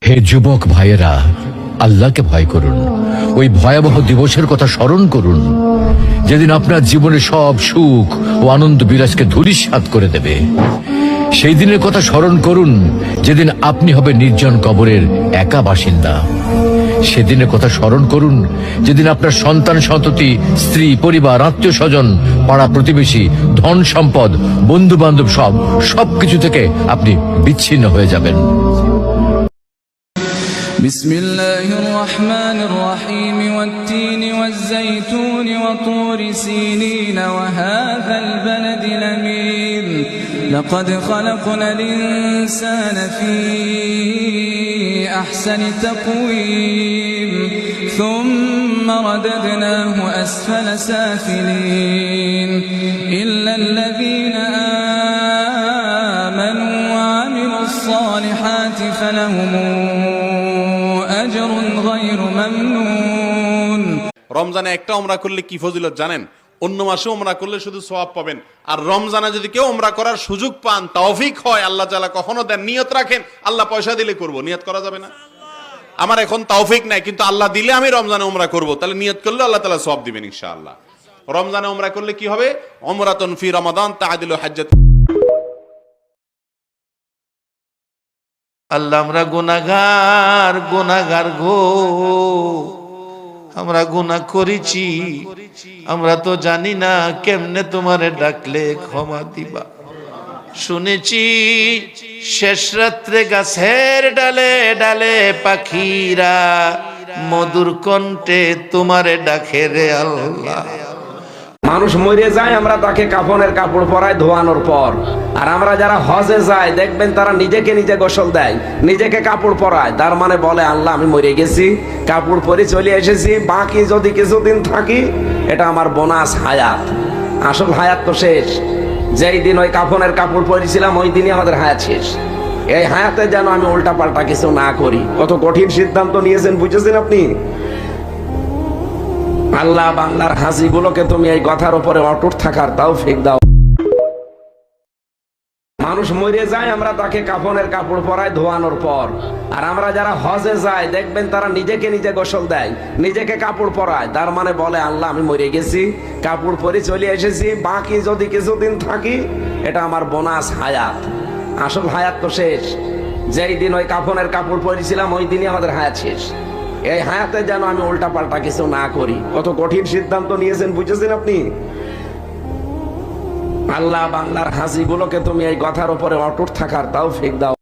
হে যুবক ভাইয়েরা, আল্লাহকে ভয় করুন। ওই ভয়াবহ দিবসের কথা স্মরণ করুন যেদিন আপনার জীবনে সব সুখ ও আনন্দ বিলাসকে ধূলিসাৎ করে দেবে। সেই দিনের কথা স্মরণ করুন যেদিন আপনি হবে নির্জন কবরের একা বাসিন্দা। সেদিনের কথা স্মরণ করুন যেদিন আপনার সন্তান সন্ততি, স্ত্রী, পরিবার, আত্মীয় স্বজন, পাড়া প্রতিবেশী, ধন সম্পদ, বন্ধু বান্ধব সবকিছু থেকে আপনি বিচ্ছিন্ন হয়ে যাবেন। بسم الله الرحمن الرحيم والتين والزيتون وطور سينين وهذا البلد الأمين لقد خلقنا الإنسان في أحسن تقويم ثم رددناه أسفل سافلين إلا الذين آمنوا وعملوا الصالحات فلهم রমজানে একটা উমরা করলে কি ফজিলত জানেন? অন্য মাসে উমরা করলে শুধু সওয়াব পাবেন, আর রমজানে যদি কেউ উমরা করার সুযোগ পান, তৌফিক হয়, আল্লাহ তাআলা কখনো দেন, নিয়ত রাখেন আল্লাহ পয়সা দিলে করব, নিয়ত করা যাবে না? আমার এখন তৌফিক নাই, কিন্তু আল্লাহ দিলে আমি রমজানে উমরা করব, তাহলে নিয়ত করলে আল্লাহ তাআলা সওয়াব দিবেন ইনশাআল্লাহ। রমজানে উমরা করলে কি হবে? উমরাতুন ফি রমাদান তাআদিলু হাজ্জাত। আল্লাহ, আমরা গুনাহগার গো, আমরা গুনাহ করেছি, আমরা তো জানি না কেমনে তোমারে ডাকলে ক্ষমা দিবা। শুনেছি শেষ রাত্রে গাছের ডালে ডালে পাখিরা মধুর কণ্ঠে তোমারে ডাকে রে আল্লাহ। মানুষ মরে যায়, আমরা তাকে কাফনের কাপড় পরাই ধোয়ানোর পর। আর আমরা যারা হজে যায় দেখবেন তারা নিজেকে নিজে গোসল দেয়, নিজেকে কাপড় পরায়, তার মানে বলে আল্লাহ আমি মরে গেছি, কাপড় পরে চলে এসেছি, বাকি যদি কিছুদিন থাকি এটা আমার বোনাস হায়াত। আসল হায়াত তো শেষ। যেই দিন ওই কাফনের কাপড় পরেছিলাম ওই দিনই আমাদের হায়াত শেষ। এই হায়াতে যেন আমি উল্টা পাল্টা কিছু না করি। কত কঠিন সিদ্ধান্ত নিয়েছেন, বুঝেছেন আপনি? আল্লাহ বাংলার হাসিগুলোকে তুমি এই কথার উপরে অটুট থাকার তৌফিক দাও। মানুষ মরে যায়, আমরা তাকে কাফনের কাপড় পরাই ধোয়ানোর পর। আর আমরা যারা হজে যায় দেখবেন তারা নিজেকে নিজে গোসল দেয়, নিজেকে কাপড় পরায়, তার মানে বলে আল্লাহ আমি মরে গেছি, কাপড় পরে চলে এসেছি, বাকি যদি কিছুদিন থাকি এটা আমার বোনাস হায়াত। আসল হায়াত তো শেষ। যেই দিন ওই কাফনের কাপড় পরেছিলাম ওই দিনই আমাদের হায়াত শেষ। এই হায়াতে যেন আমি উল্টা পাল্টা কিছু না করি। কত কঠিন সিদ্ধান্ত নিয়েছেন, বুঝেছেন আপনি? আল্লাহ বাংলার হাসিগুলোকে তুমি এই কথার উপরে অটুট থাকার তৌফিক দাও।